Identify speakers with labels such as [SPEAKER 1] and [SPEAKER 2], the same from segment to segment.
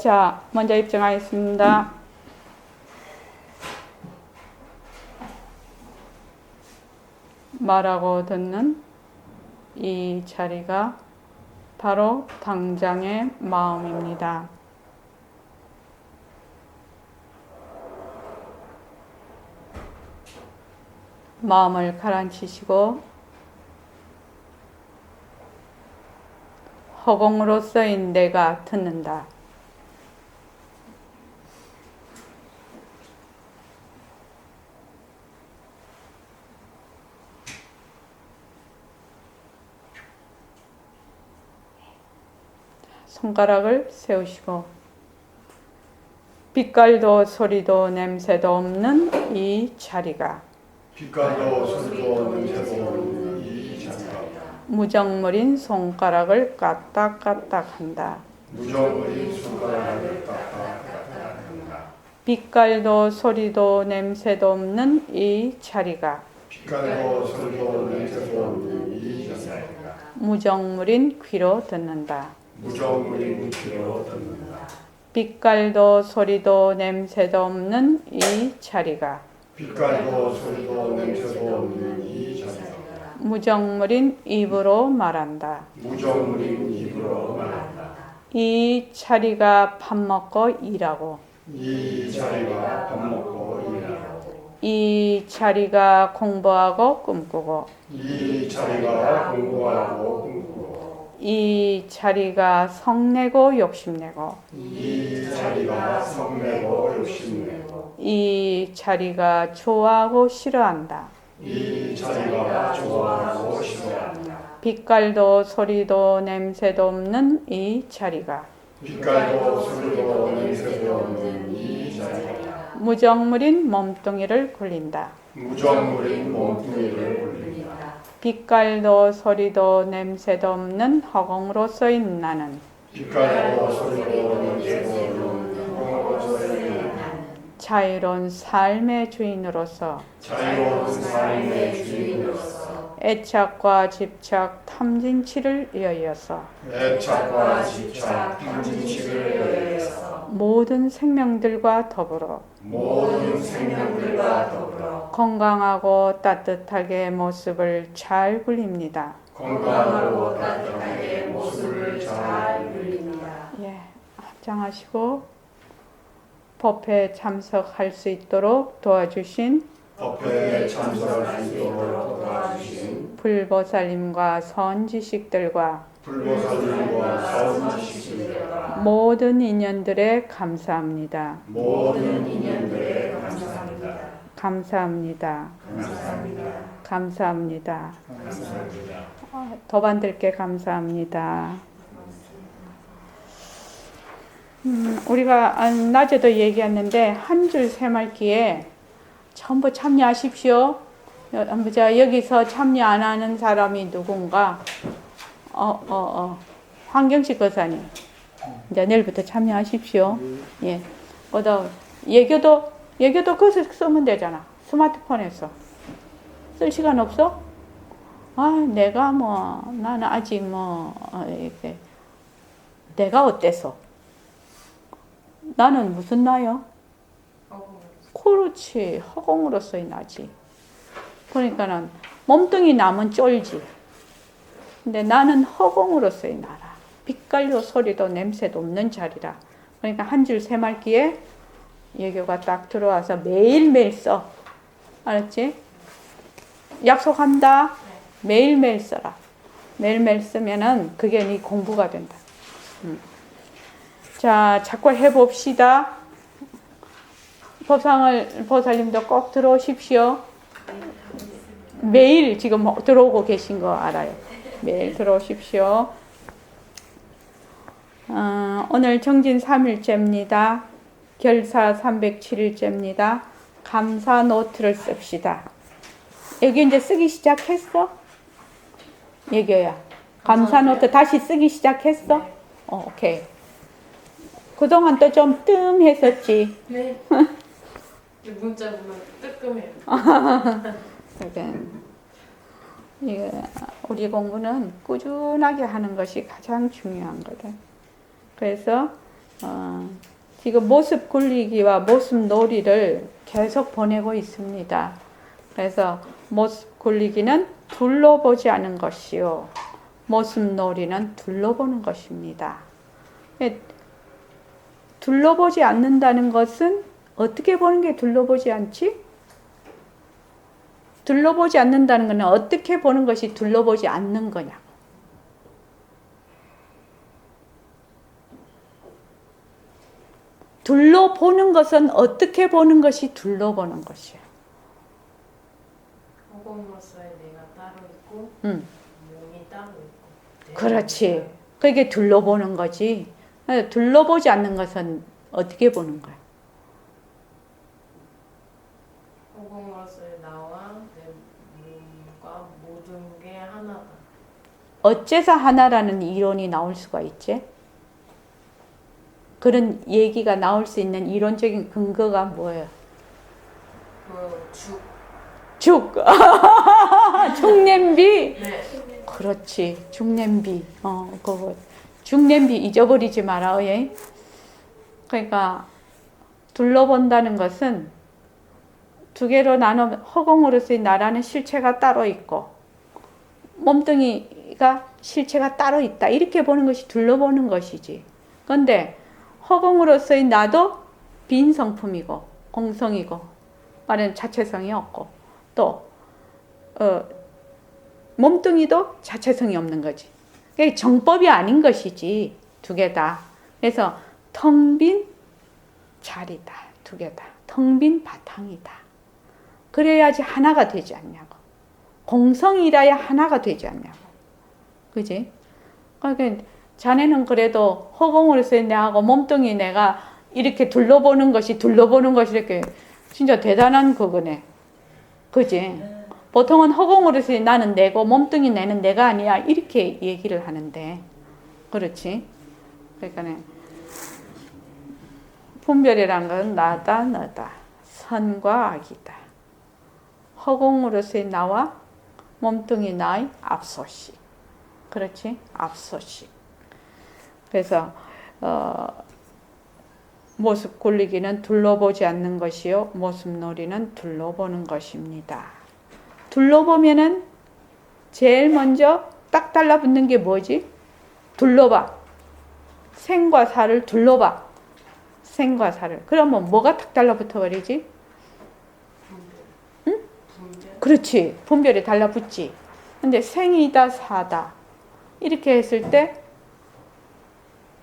[SPEAKER 1] 자, 먼저 입장하겠습니다. 말하고 듣는 이 자리가 바로 당장의 마음입니다. 마음을 가라앉히시고 허공으로서인 내가 듣는다. 손가락을 세우시고 빛깔도 소리도 냄새도 없는 이 자리가
[SPEAKER 2] 빛깔도 소리도 냄새도 없는 이 자리가
[SPEAKER 1] 무정물인 손가락을 까딱까딱한다.
[SPEAKER 2] 무정물인 손가락을 까딱까딱한다.
[SPEAKER 1] 빛깔도 소리도 냄새도 없는 이 자리가
[SPEAKER 2] 빛깔도 소리도 냄새도 없는 이 자리가
[SPEAKER 1] 무정물인 귀로 듣는다.
[SPEAKER 2] 무정물인 귀로 듣는다.
[SPEAKER 1] 빛깔도 소리도 냄새도 없는 이 자리가
[SPEAKER 2] 빛깔도 소리도 냄새도 없는 이 자리가
[SPEAKER 1] 무정물인 입으로 말한다.
[SPEAKER 2] 무정물인 입으로 말한다.
[SPEAKER 1] 이 자리가 밥 먹고 일하고
[SPEAKER 2] 이 자리가 밥 먹고 일하고
[SPEAKER 1] 이 자리가 공부하고 꿈꾸고
[SPEAKER 2] 이 자리가 공부하고 꿈꾸고
[SPEAKER 1] 이 자리가 성내고 욕심내고
[SPEAKER 2] 이 자리가 성내고 욕심내고
[SPEAKER 1] 이 자리가 좋아하고 싫어한다.
[SPEAKER 2] 이 자리가 좋아하고 싫어한다.
[SPEAKER 1] 빛깔도 소리도 냄새도 없는 이 자리가
[SPEAKER 2] 빛깔도 소리도 냄새도 없는 이 자리가
[SPEAKER 1] 무정물인 몸뚱이를 굴린다.
[SPEAKER 2] 무정물인 몸뚱이를 굴린다.
[SPEAKER 1] 빛깔도 소리도 냄새도 없는 허공으로서인 나는
[SPEAKER 2] 빛깔도 소리도 냄새도 없는 허공으로서의
[SPEAKER 1] 자유로운 삶의 주인으로서
[SPEAKER 2] 자유로운 삶의 주인으로서
[SPEAKER 1] 애착과 집착, 탐진치를 이어서
[SPEAKER 2] 애착과 집착, 탐진치를 위해서
[SPEAKER 1] 모든 생명들과 더불어
[SPEAKER 2] 모든 생명들과 더불어
[SPEAKER 1] 건강하고 따뜻하게 모습을 잘 굴립니다.
[SPEAKER 2] 건강하고 따뜻하게 모습을 잘 굴립니다.
[SPEAKER 1] 예, 합장하시고 법회에 참석할 수 있도록 도와주신
[SPEAKER 2] 법회에 참석할 수 있도록 도와주신
[SPEAKER 1] 불보살님과 선지식들과
[SPEAKER 2] 불보살님과 선지식들과
[SPEAKER 1] 모든 인연들에 감사합니다.
[SPEAKER 2] 모든 인연들에 감사합니다.
[SPEAKER 1] 감사합니다.
[SPEAKER 2] 감사합니다.
[SPEAKER 1] 감사합니다.
[SPEAKER 2] 감사합니다.
[SPEAKER 1] 도반들께 감사합니다. 우리가 낮에도 얘기했는데 한 줄 새말기에 전부 참여하십시오. 여기서 참여 안 하는 사람이 누군가? 황경식 거사님. 이제 내일부터 참여하십시오. 예. 예교도 그것을 쓰면 되잖아. 스마트폰에서. 쓸 시간 없어? 나는 아직 이렇게. 내가 어때서? 나는 무슨 나요? 그렇지. 허공으로서의 나지. 그러니까는 몸뚱이 나면 쫄지. 근데 나는 허공으로서의 나라. 빛깔도 소리도 냄새도 없는 자리라. 그러니까 한 줄 새말기에 예교가 딱 들어와서 매일매일 써. 알았지? 약속한다. 매일매일 써라. 매일매일 쓰면은 그게 네 공부가 된다. 자, 자꾸 해봅시다. 보살님도 꼭 들어오십시오. 매일 지금 들어오고 계신 거 알아요. 매일 들어오십시오. 오늘 정진 3일째입니다. 결사 307일째입니다. 감사 노트를 씁시다. 여기 이제 쓰기 시작했어? 예교야. 감사 노트 다시 쓰기 시작했어? 오케이. 그동안 또 좀 뜸했었지.
[SPEAKER 3] 네. 문자 보면 뜨끔해요.
[SPEAKER 1] 우리 공부는 꾸준하게 하는 것이 가장 중요한 거다. 그래서 지금 모습 굴리기와 모습 놀이를 계속 보내고 있습니다. 그래서 모습 굴리기는 둘러보지 않은 것이요, 모습 놀이는 둘러보는 것입니다. 둘러보지 않는다는 것은 어떻게 보는 게 둘러보지 않지? 둘러보지 않는다는 것은 어떻게 보는 것이 둘러보지 않는 거냐? 둘러보는 것은 어떻게 보는 것이 둘러보는 것이야?
[SPEAKER 3] 허공으로서의 내가 따로 있고 몸이 따로 있고.
[SPEAKER 1] 그렇지. 그게 둘러보는 거지. 둘러보지 않는 것은 어떻게 보는 거야?
[SPEAKER 3] 허공으로서의 나와 내 몸과 모든 게 하나다.
[SPEAKER 1] 어째서 하나라는 이론이 나올 수가 있지? 그런 얘기가 나올 수 있는 이론적인 근거가 뭐예요? 죽! 죽냄비?
[SPEAKER 3] 네.
[SPEAKER 1] 그렇지. 죽냄비. 그거. 죽냄비 잊어버리지 마라. 예? 그러니까 둘러본다는 것은 두 개로 나눠 허공으로서의 나라는 실체가 따로 있고 몸뚱이가 실체가 따로 있다. 이렇게 보는 것이 둘러보는 것이지. 그런데 허공으로서의 나도 빈성품이고 공성이고 말은 자체성이 없고 또 몸뚱이도 자체성이 없는 거지. 그게 정법이 아닌 것이지. 두 개 다. 그래서 텅 빈 자리다. 두 개 다. 텅 빈 바탕이다. 그래야지 하나가 되지 않냐고. 공성이라야 하나가 되지 않냐고. 그지? 그러니까 자네는 그래도 허공으로서의 내하고 몸뚱이 내가 이렇게 둘러보는 것이 이렇게 진짜 대단한 그거네. 그지? 보통은 허공으로서의 나는 내고 몸뚱이 내는 내가 아니야. 이렇게 얘기를 하는데. 그렇지? 그러니까 분별이란 건 나다 너다. 선과 악이다. 허공으로서의 나와 몸뚱이 나의 압소식. 그렇지? 압소식. 그래서 모습 굴리기는 둘러보지 않는 것이요, 모습 놀이는 둘러보는 것입니다. 둘러보면은 제일 먼저 딱 달라붙는 게 뭐지? 둘러봐. 생과 사를 둘러봐. 생과 사를. 그러면 뭐가 딱 달라붙어 버리지? 응? 그렇지. 분별이 달라붙지. 근데 생이다 사다 이렇게 했을 때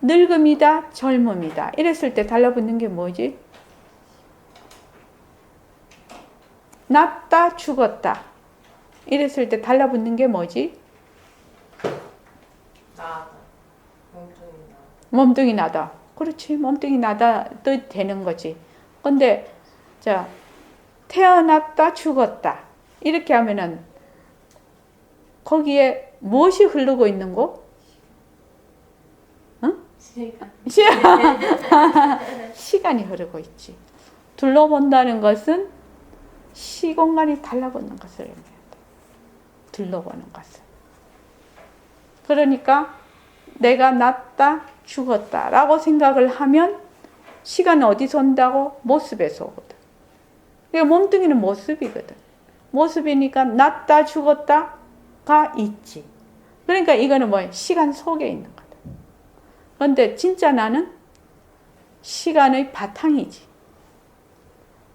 [SPEAKER 1] 늙음이다 젊음이다 이랬을 때 달라붙는 게 뭐지? 낫다 죽었다 이랬을 때 달라붙는 게 뭐지?
[SPEAKER 3] 나다. 몸뚱이 나다.
[SPEAKER 1] 몸뚱이 나다. 그렇지. 몸뚱이 나다 도 되는 거지. 근데 자 태어났다 죽었다 이렇게 하면은 거기에 무엇이 흐르고 있는 거? 응? 시간이 흐르고 있지. 둘러본다는 것은 시공간이 달라붙는 것을 의미한다. 둘러보는 것을. 그러니까 내가 났다 죽었다 라고 생각을 하면 시간은 어디서 온다고? 모습에서 오거든. 그러니까 몸뚱이는 모습이거든. 모습이니까 났다 죽었다가 있지. 그러니까 이거는 뭐야? 시간 속에 있는 거다. 그런데 진짜 나는 시간의 바탕이지.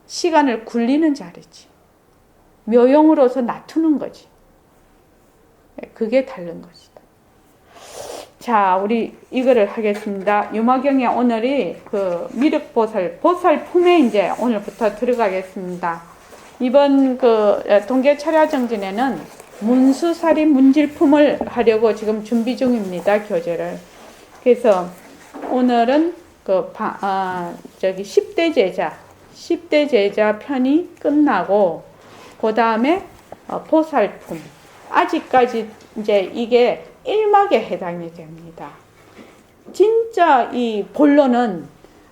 [SPEAKER 1] 시간을 굴리는 자리지. 묘용으로서 놔두는 거지. 그게 다른 것이다. 자, 우리 이거를 하겠습니다. 유마경의 오늘이 그 미륵보살, 보살품에 이제 오늘부터 들어가겠습니다. 이번 그 동계철야정진에는 문수살인 문질품을 하려고 지금 준비 중입니다. 교재를. 그래서 오늘은 그 10대 제자 편이 끝나고 그 다음에 보살품. 아직까지 이제 이게 1막에 해당이 됩니다. 진짜 이 본론은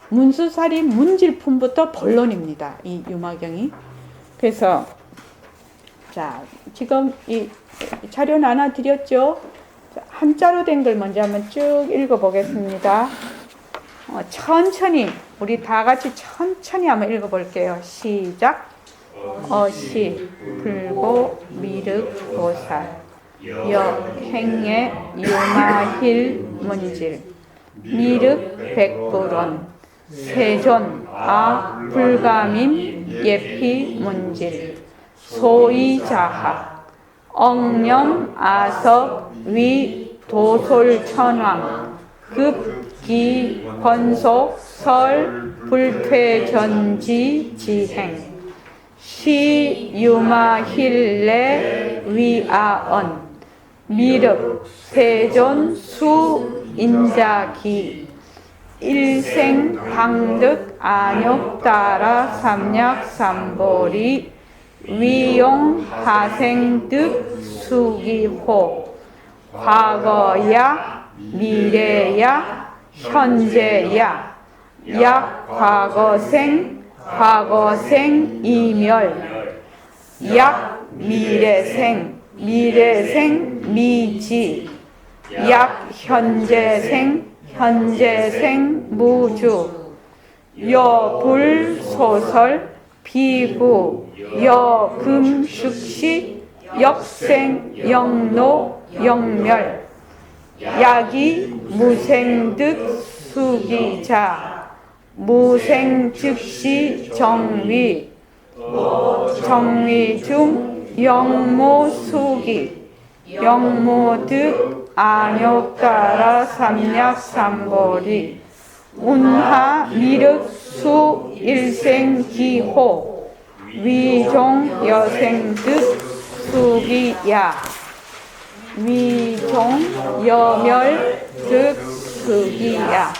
[SPEAKER 1] 문수살인 문질품부터 본론입니다. 이 유마경이. 그래서 자, 지금 이 자료 나눠드렸죠? 한자로 된 걸 먼저 한번 쭉 읽어보겠습니다. 천천히, 우리 다 같이 천천히 한번 읽어볼게요. 시작. 어시, 불고, 미륵, 보살, 역, 행예, 유마힐, 문질, 미륵, 백불원, 세존, 아, 불가민, 예피, 문질, 소이자하, 엉념, 아석, 위, 도솔, 천왕, 급기, 권속, 설, 불퇴전지, 지행, 시, 유마, 힐레, 위아언, 미륵, 세존, 수, 인자기, 일생, 방득, 안욕, 따라, 삼약, 삼보리, 위용, 하생, 득, 수기호, 과거야, 미래야, 현재야, 약, 과거생, 과거생, 이멸, 약, 미래생, 미래생, 미지, 약, 현재생, 현재생, 무주, 여불, 소설, 비구, 여금, 숙시, 역생, 영노, 영멸, 약이, 무생득, 수기자, 무생, 즉시, 정위, 정위 중, 영모, 수기, 영모득, 안욕따라, 삼약, 삼보리, 운하, 미륵, 수, 일생, 기호, 위종, 여생득, 수기야, 위종, 여멸, 득, 수기야,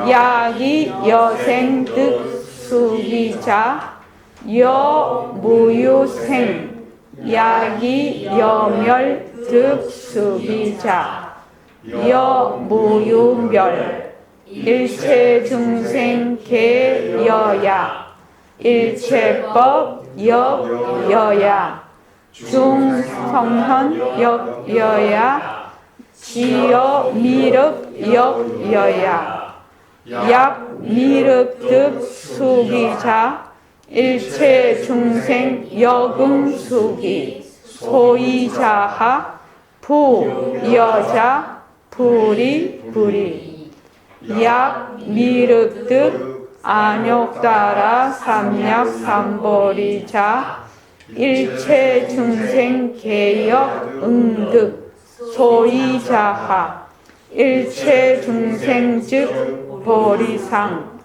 [SPEAKER 1] 약이, 여생득, 수기자, 여무유생, 약이, 여멸, 득, 수기자, 여무유멸, 일체 중생, 개, 여야, 일체법, 역, 여야, 중성현, 역, 여야, 지여, 미륵, 역, 여야, 약, 미륵, 득, 수기자, 일체 중생, 역응, 수기, 소이자하, 부, 여자, 불이, 불이, 약, 미륵, 득, 안욕따라, 삼약, 삼보리자, 일체 중생, 개역, 응득, 소이자하, 일체 중생, 즉, 보리상,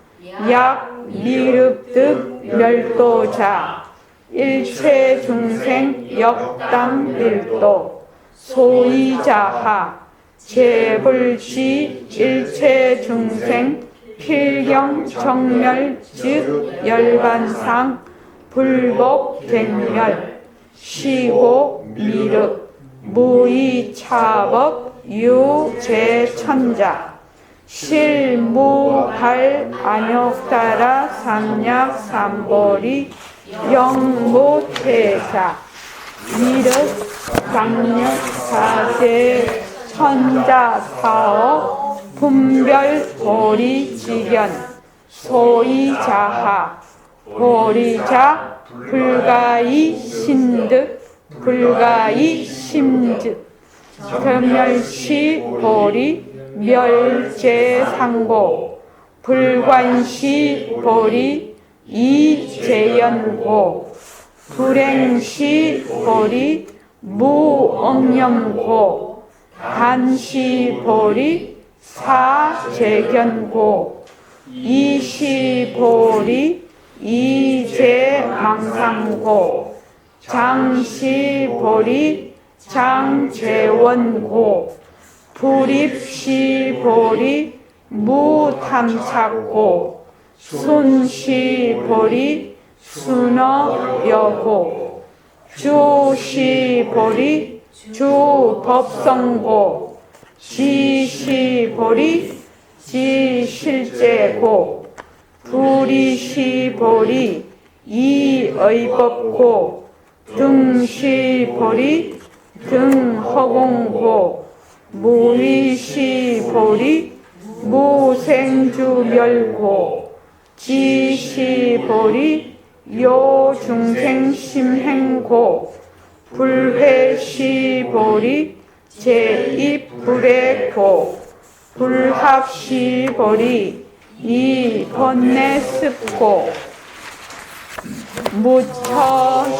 [SPEAKER 1] 약, 미륵, 득, 멸도자, 일체 중생, 역당, 일도, 소이자하, 재불시, 일체 중생, 필경, 정멸, 즉, 열반상, 불복, 백멸, 시호, 미륵, 무의, 차법, 유, 재, 천자, 실무할, 안욕따라, 삼약, 삼보리, 영무, 태사, 미륵, 강력, 사세, 천자, 사업, 분별, 보리, 지견, 소이자하, 보리자, 불가이, 신득, 불가이, 심득, 겸멸시, 보리, 멸제상고, 불관시, 보리, 이재연고, 불행시, 보리, 무엉염고, 단시, 보리, 사재견고, 이시, 보리, 이재망상고, 장시, 보리, 장재원고, 불입시, 보리, 무탐착고, 순시, 보리, 순어여고, 주시, 보리, 주법성고, 지시, 보리, 지실제고, 불이시, 보리, 이의법고, 등시보리 등허공고 무위시보리 무생주멸고 지시보리 요중생심행고 불회시보리 제입불의고 불합시보리 이번뇌습고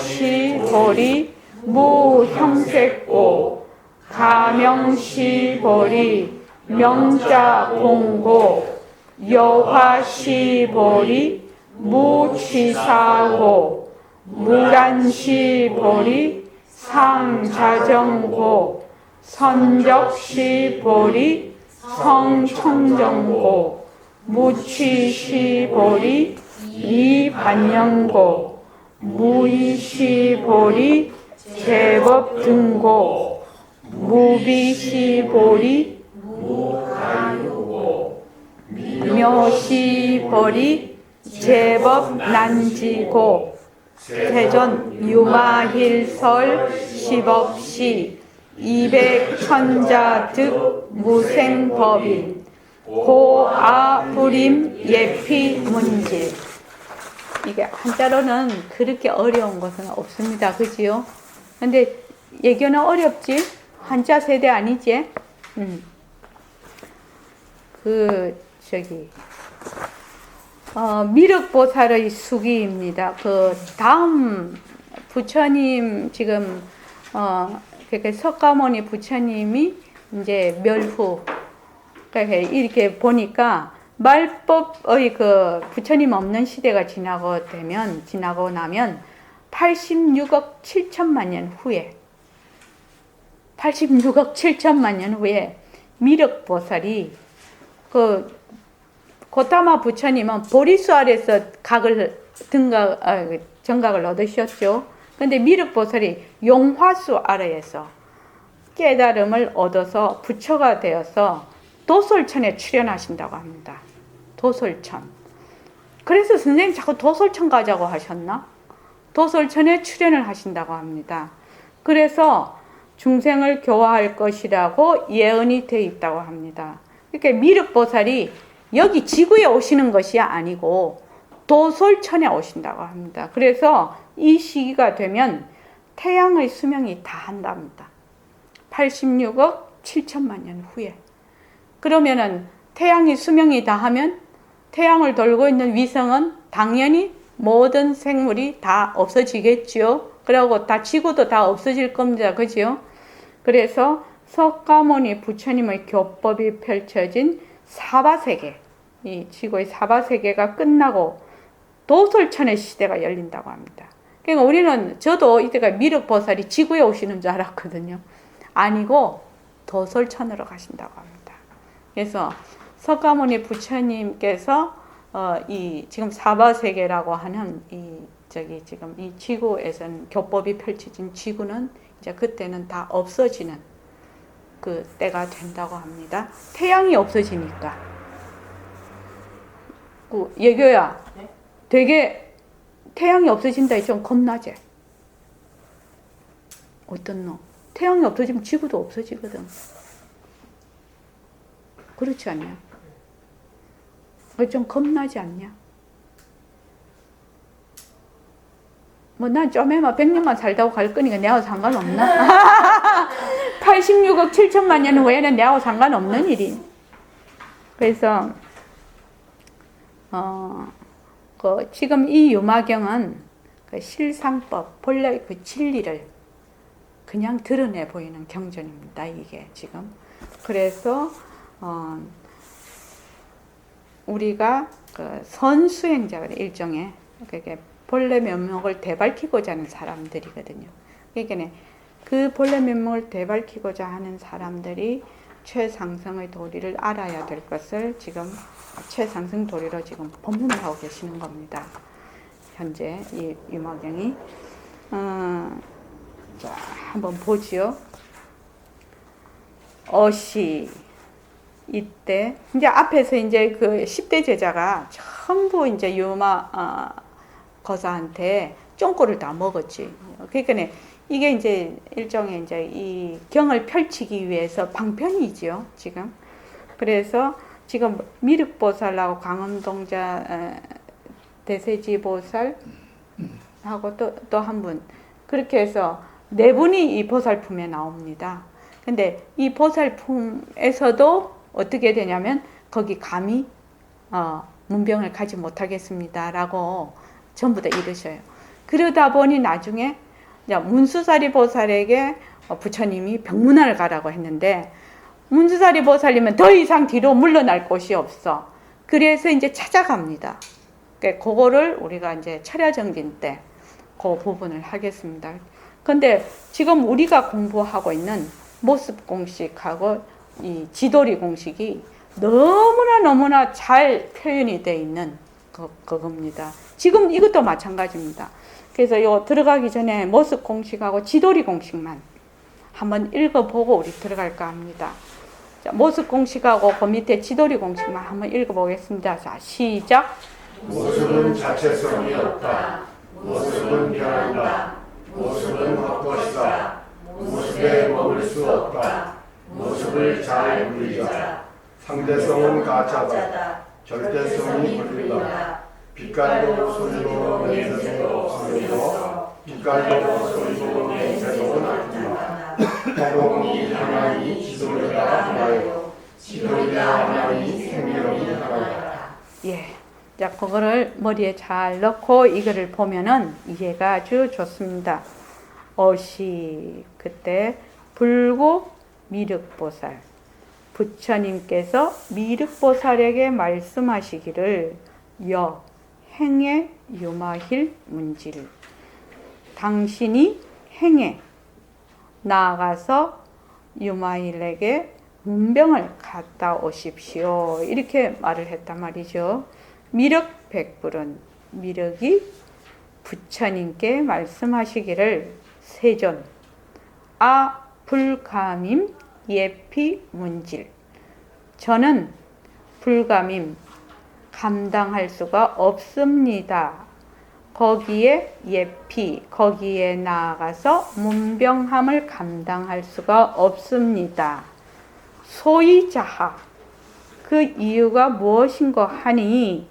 [SPEAKER 1] 무처시보리 무형색고 가명시보리 명자공고 여화시보리 무취사고 무란시보리 상자정고 선적시보리 성청정고 무취시보리 이반영고 무의시보리 제법등고 무비시보리 무가유고 묘시보리 제법난지고 대전 유마힐설 시법시 이백천자득 무생법인 고아부림 예피문질. 이게 한자로는 그렇게 어려운 것은 없습니다. 그지요? 근데 예교는 어렵지? 한자 세대 아니지? 미륵보살의 수기입니다. 그 다음 부처님 지금 그렇게 석가모니 부처님이 이제 멸후 이렇게 보니까 말법의 그 부처님 없는 시대가 지나고 나면 86억 7천만 년 후에 86억 7천만 년 후에 미륵보살이 고타마 부처님은 보리수 아래서 정각을 얻으셨죠. 근데 미륵보살이 용화수 아래에서 깨달음을 얻어서 부처가 되어서 도솔천에 출연하신다고 합니다. 도솔천. 그래서 선생님 자꾸 도솔천 가자고 하셨나? 도솔천에 출연을 하신다고 합니다. 그래서 중생을 교화할 것이라고 예언이 되어 있다고 합니다. 그러니까 미륵보살이 여기 지구에 오시는 것이 아니고 도솔천에 오신다고 합니다. 그래서 이 시기가 되면 태양의 수명이 다 한답니다. 86억 7천만 년 후에. 그러면은 태양이 수명이 다 하면 태양을 돌고 있는 위성은 당연히 모든 생물이 다 없어지겠죠. 그리고 다 지구도 다 없어질 겁니다. 그죠? 그래서 석가모니 부처님의 교법이 펼쳐진 사바세계, 이 지구의 사바세계가 끝나고 도솔천의 시대가 열린다고 합니다. 그러니까 저도 이때가 미륵보살이 지구에 오시는 줄 알았거든요. 아니고 도솔천으로 가신다고 합니다. 그래서 석가모니 부처님께서 이 지금 사바세계라고 하는 지금 이 지구에서는 교법이 펼쳐진 지구는 이제 그때는 다 없어지는 그 때가 된다고 합니다. 태양이 없어지니까. 예교야,
[SPEAKER 3] 네?
[SPEAKER 1] 되게 태양이 없어진다 좀 겁나지? 어떤 너? 태양이 없어지면 지구도 없어지거든. 그렇지 않냐? 좀 겁나지 않냐? 뭐 난 좀 해만 100년만 살다고 갈 거니까 내하고 상관없나? 86억 7천만 년 후에는 내하고 상관없는 일이. 그래서 지금 이 유마경은 그 실상법, 본래 그 진리를 그냥 드러내 보이는 경전입니다. 이게 지금. 그래서 우리가 그 선수행자들 일종의 그게 본래 면목을 되밝히고자 하는 사람들이거든요. 그러니까 그 본래 면목을 되밝히고자 하는 사람들이 최상승의 도리를 알아야 될 것을 지금 최상승 도리로 지금 법문을 하고 계시는 겁니다. 현재 이 유마경이 자 한번 보지요. 어시 이때 이제 앞에서 이제 그 10대 제자가 전부 이제 유마 거사한테 쫑꼬를 다 먹었지. 그러니까 이게 이제 일종의 이제 이 경을 펼치기 위해서 방편이지요, 지금. 그래서 지금 미륵보살하고 광음동자 대세지보살하고 또 한 분, 그렇게 해서 네 분이 이 보살품에 나옵니다. 근데 이 보살품에서도 어떻게 되냐면 거기 감히 문병을 가지 못하겠습니다 라고 전부 다 이르셔요. 그러다 보니 나중에 문수사리 보살에게 부처님이 병문안을 가라고 했는데, 문수사리 보살님은 더 이상 뒤로 물러날 곳이 없어. 그래서 이제 찾아갑니다. 그거를 우리가 이제 철야정진 때 그 부분을 하겠습니다. 근데 지금 우리가 공부하고 있는 모습 공식하고 이 지도리 공식이 너무나 잘 표현이 되어 있는 그겁니다. 지금 이것도 마찬가지입니다. 그래서 요 들어가기 전에 모습 공식하고 지도리 공식만 한번 읽어보고 우리 들어갈까 합니다. 자, 모습 공식하고 그 밑에 지도리 공식만 한번 읽어보겠습니다. 자, 시작.
[SPEAKER 2] 모습은 자체성이 없다. 모습은 변한다. 모습은 헛것이다. 모습에 머물 수 없다. 모습을 잘 물리자. 상대성은 가짜다. 절대성이 불리다. 빛깔도 소리도 냄새도 없으므로 빛깔도 소리도 냄새도 없다. 허공이 하나니 지도리가 하나요. 지도리가 하나니 생명이 하나다.
[SPEAKER 1] 예. 자, 그거를 머리에 잘 넣고 이거를 보면은 이해가 아주 좋습니다. 어시 그때 불구 미륵보살, 부처님께서 미륵보살에게 말씀하시기를 여 행에 유마힐 문질, 당신이 행에 나아가서 유마힐에게 문병을 갖다 오십시오. 이렇게 말을 했단 말이죠. 미륵 백불은 미륵이 부처님께 말씀하시기를 세존 아 불감임 예피 문질, 저는 불감임 감당할 수가 없습니다. 거기에 예피 거기에 나아가서 문병함을 감당할 수가 없습니다. 소이자하 그 이유가 무엇인고 하니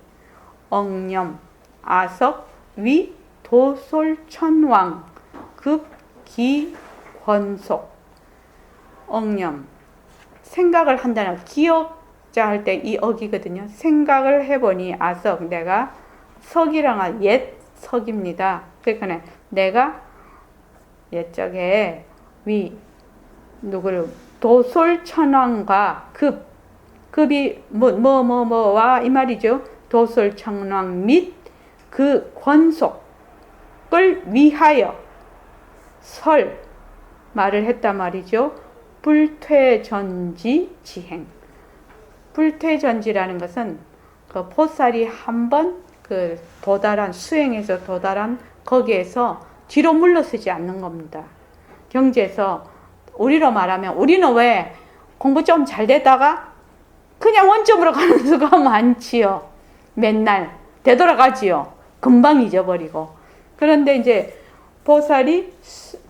[SPEAKER 1] 엉념 아석 위 도솔천왕 급기 권속. 엉념 생각을 한다는 기억자 할 때 이 억이거든요. 생각을 해보니 아석 내가 석이랑 옛 석입니다. 그러니까 내가 옛적에 위 누구를 도솔천왕과 급이 뭐와 이 말이죠. 도솔천왕 및 그 권속을 위하여 설 말을 했단 말이죠. 불퇴전지 지행. 불퇴전지라는 것은 그 보살이 한번 그 도달한 수행에서 도달한 거기에서 뒤로 물러서지 않는 겁니다. 경제에서 우리로 말하면 우리는 왜 공부 좀 잘 되다가 그냥 원점으로 가는 수가 많지요. 맨날 되돌아가지요. 금방 잊어버리고. 그런데 이제 보살이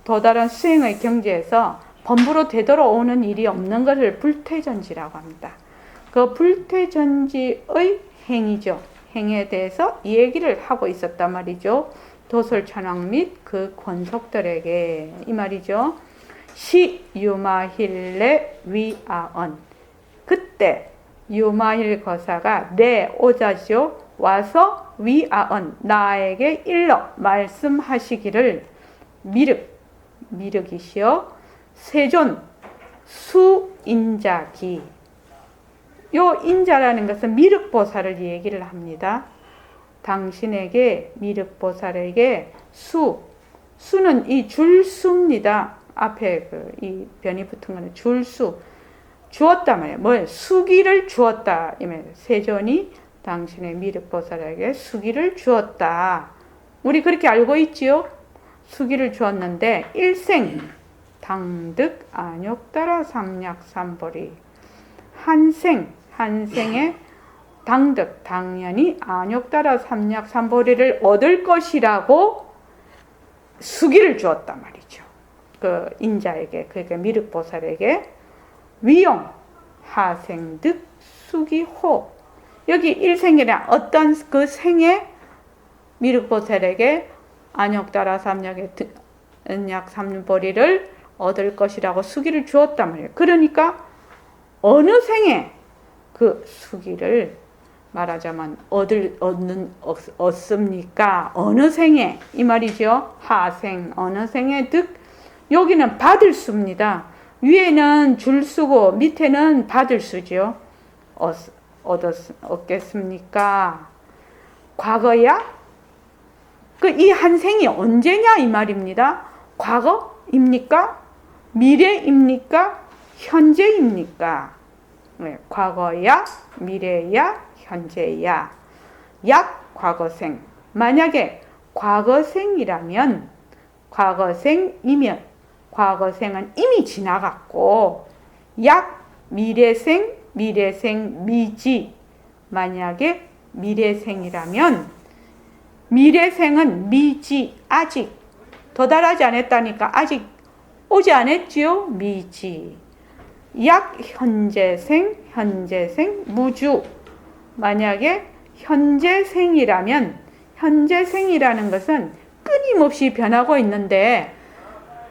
[SPEAKER 1] 도달한 수행의 경지에서 범부로 되돌아오는 일이 없는 것을 불퇴전지라고 합니다. 그 불퇴전지의 행이죠. 행에 대해서 이 얘기를 하고 있었단 말이죠. 도솔천왕 및 그 권속들에게 이 말이죠. 시 유마힐레 위아언. 그때 유마힐 거사가 내 오자시오 와서 위아언 나에게 일러 말씀하시기를 미륵이시여 세존 수인자기. 요 인자라는 것은 미륵보살을 얘기를 합니다. 당신에게 미륵보살에게 수는 이 줄수입니다. 앞에 이 변이 붙은 거는 줄수 주었다 말이에요. 뭘 수기를 주었다. 세존이 당신의 미륵보살에게 수기를 주었다. 우리 그렇게 알고 있지요? 수기를 주었는데 일생 당득 안욕따라 삼약삼보리. 한생에 당득 당연히 안욕따라 삼약삼보리를 얻을 것이라고 수기를 주었단 말이죠. 그 인자에게, 그러니까 미륵보살에게 위용 하생득 수기호. 여기 일생이란 어떤 그 생에 미륵보살에게 안욕다라 삼약의 은약 삼보리를 얻을 것이라고 수기를 주었단 말이에요. 그러니까 어느 생에 그 수기를 말하자면 얻습니까? 어느 생에 이 말이죠. 하생 어느 생에 득. 여기는 받을 수입니다. 위에는 줄 수고 밑에는 받을 수죠. 얻겠습니까? 과거야? 그 이 한 생이 언제냐 이 말입니다. 과거입니까? 미래입니까? 현재입니까? 네, 과거야? 미래야? 현재야? 약 과거생. 만약에 과거생이라면 과거생이면 과거생은 이미 지나갔고 약 미래생 미지. 만약에 미래생이라면 미래생은 미지 아직 도달하지 않았다니까 아직 오지 않았지요. 미지. 약 현재생 무주. 만약에 현재생이라면 현재생이라는 것은 끊임없이 변하고 있는데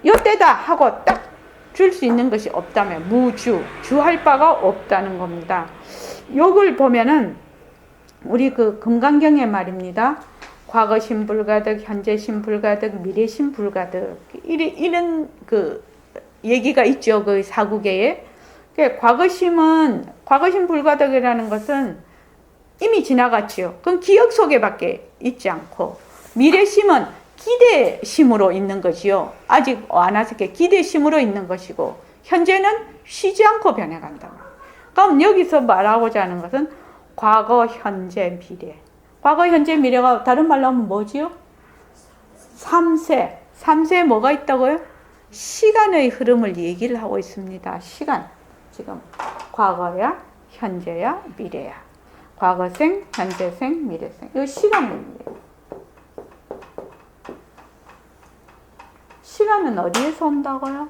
[SPEAKER 1] 요때다 하고 딱 줄 수 있는 것이 없다면 무주, 주할 바가 없다는 겁니다. 요걸 보면은 우리 그 금강경의 말입니다. 과거심 불가득, 현재심 불가득, 미래심 불가득 이런 그 얘기가 있죠. 그 사구계에. 과거심 불가득이라는 것은 이미 지나갔지요. 그건 기억 속에밖에 있지 않고 미래심은 기대심으로 있는 것이요. 아직 안 왔을게 기대심으로 있는 것이고 현재는 쉬지 않고 변해간다. 그럼 여기서 말하고자 하는 것은 과거, 현재, 미래. 과거, 현재, 미래가 다른 말로 하면 뭐지요? 3세. 3세에 뭐가 있다고요? 시간의 흐름을 얘기를 하고 있습니다. 시간. 지금 과거야, 현재야, 미래야. 과거생, 현재생, 미래생. 이 시간을 얘기해요. 시간은 어디에서 온다고요?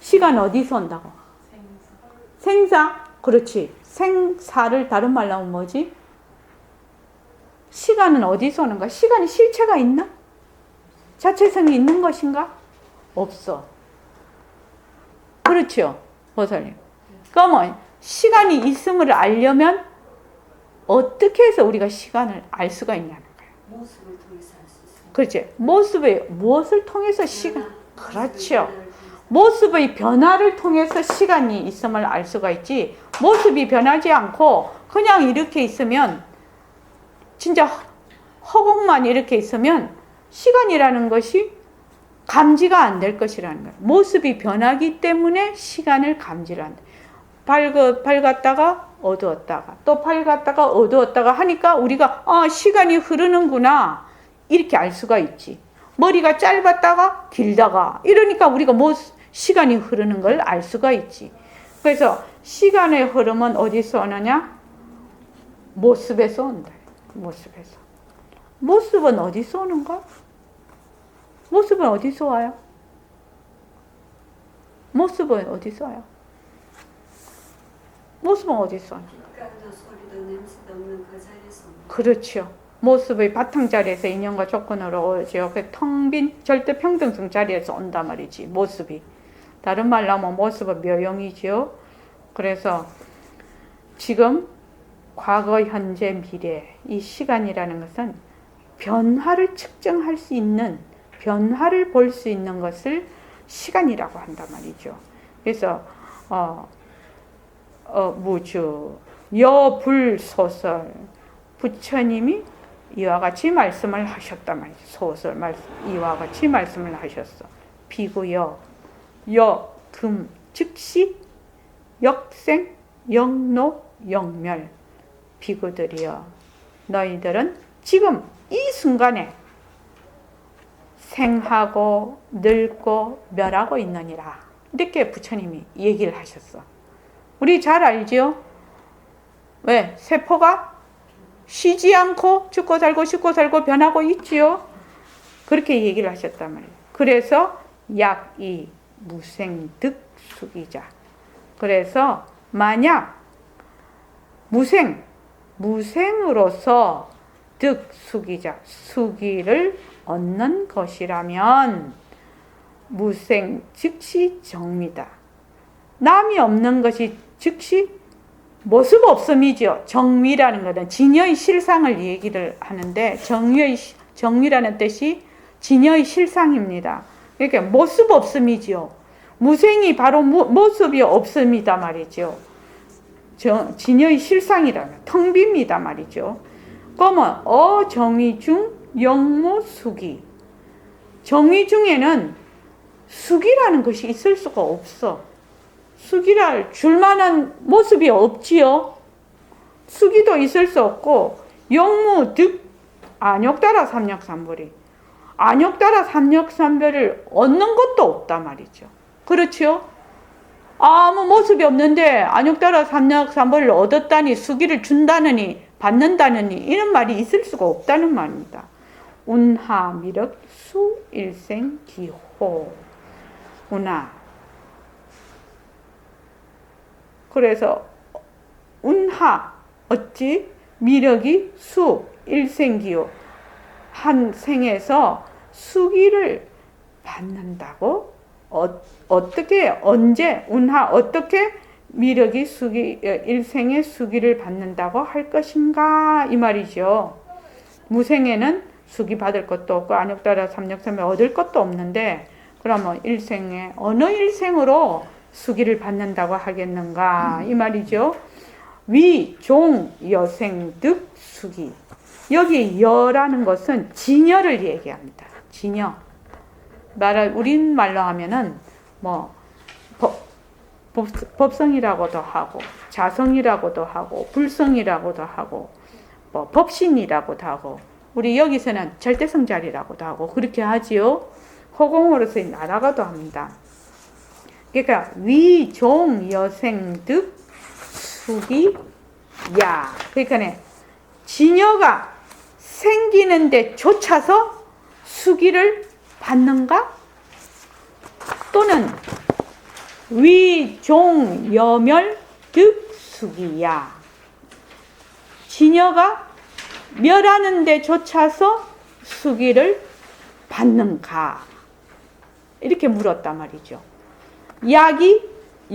[SPEAKER 1] 시간 어디서 온다고? 생사. 그렇지. 생사를 다른 말로 하면 뭐지? 시간은 어디서 오는가? 시간이 실체가 있나? 자체성이 있는 것인가? 없어. 그렇죠, 보살님. 그러면 시간이 있음을 알려면 어떻게 해서 우리가 시간을 알 수가 있냐는 거예요.
[SPEAKER 4] 모습을 통해서 알 수 있어요.
[SPEAKER 1] 그렇지. 무엇을 통해서 시간? 그렇죠. 모습의 변화를 통해서 시간이 있음을 알 수가 있지. 모습이 변하지 않고 그냥 이렇게 있으면 진짜 허공만 이렇게 있으면 시간이라는 것이 감지가 안 될 것이라는 거예요. 모습이 변하기 때문에 시간을 감지를 한다. 밝았다가 어두웠다가 또 밝았다가 어두웠다가 하니까 우리가 시간이 흐르는구나 이렇게 알 수가 있지. 머리가 짧았다가 길다가 이러니까 우리가 시간이 흐르는 걸 알 수가 있지. 그래서 시간의 흐름은 어디서 오느냐? 모습에서 온다. 모습에서. 모습은 어디서 오는가? 모습은 어디서 와요? 모습은 어디서 와요? 모습은 어디서 와요?
[SPEAKER 4] 색깔도 소리도 냄새도 없는 그 자리에서.
[SPEAKER 1] 그렇죠. 모습의 바탕자리에서 인연과 조건으로 오죠. 그 텅 빈 절대 평등성 자리에서 온단 말이지. 모습이. 다른 말로 하면 모습은 묘용이죠. 그래서 지금 과거, 현재, 미래 이 시간이라는 것은 변화를 측정할 수 있는 변화를 볼 수 있는 것을 시간이라고 한단 말이죠. 그래서 무주 여불소설 부처님이 이와 같이 말씀을 하셨단 말이죠. 소설 말씀 이와 같이 말씀을 하셨어. 비구여 여금 즉시 역생 영노 영멸. 비구들이여 너희들은 지금 이 순간에 생하고 늙고 멸하고 있느니라. 이렇게 부처님이 얘기를 하셨어. 우리 잘 알죠? 왜? 세포가 쉬지 않고 죽고 살고 변하고 있지요. 그렇게 얘기를 하셨단 말이에요. 그래서 약이 무생득숙이자. 그래서 만약 무생으로서 득숙이자, 수기를 얻는 것이라면 무생 즉시 정미다. 남이 없는 것이 즉시 모습 없음이죠. 정미라는 것은 진여의 실상을 얘기를 하는데 정미라는 뜻이 진여의 실상입니다. 그러니까 모습 없음이죠. 무생이 바로 모습이 없음이다 말이죠. 진여의 실상이라면 텅 빕니다 말이죠. 그러면 정의 중 영모수기. 정의 중에는 수기라는 것이 있을 수가 없어. 수기랄 줄만한 모습이 없지요. 수기도 있을 수 없고 영무 득 안욕따라 삼력삼별이 안욕따라 삼력삼별을 얻는 것도 없다 말이죠. 그렇죠? 아무 모습이 없는데 안욕따라 삼력삼별을 얻었다니 수기를 준다느니 받는다느니 이런 말이 있을 수가 없다는 말입니다. 운하 미륵 수일생 기호. 운하. 그래서 운하 어찌 미륵이 수 일생기호. 한 생에서 수기를 받는다고? 어떻게 언제 운하 어떻게 미륵이 수기 일생의 수기를 받는다고 할 것인가 이 말이죠. 무생에는 수기 받을 것도 없고 안욕따라 삼력삼별 얻을 것도 없는데 그러면 일생에 어느 일생으로 수기를 받는다고 하겠는가 이 말이죠. 위, 종, 여생, 득, 수기. 여기 여라는 것은 진여를 얘기합니다. 진여. 우리말로 하면은 뭐 법성이라고도 하고 자성이라고도 하고 불성이라고도 하고 뭐 법신이라고도 하고 우리 여기서는 절대성자리라고도 하고 그렇게 하지요. 허공으로서의 나라가도 합니다. 그러니까 위, 종, 여생, 득, 수기, 야. 그러니까 진여가 생기는데 쫓아서 수기를 받는가? 또는 위, 종, 여멸, 득, 수기야. 진여가 멸하는 데 쫓아서 수기를 받는가? 이렇게 물었단 말이죠. 약이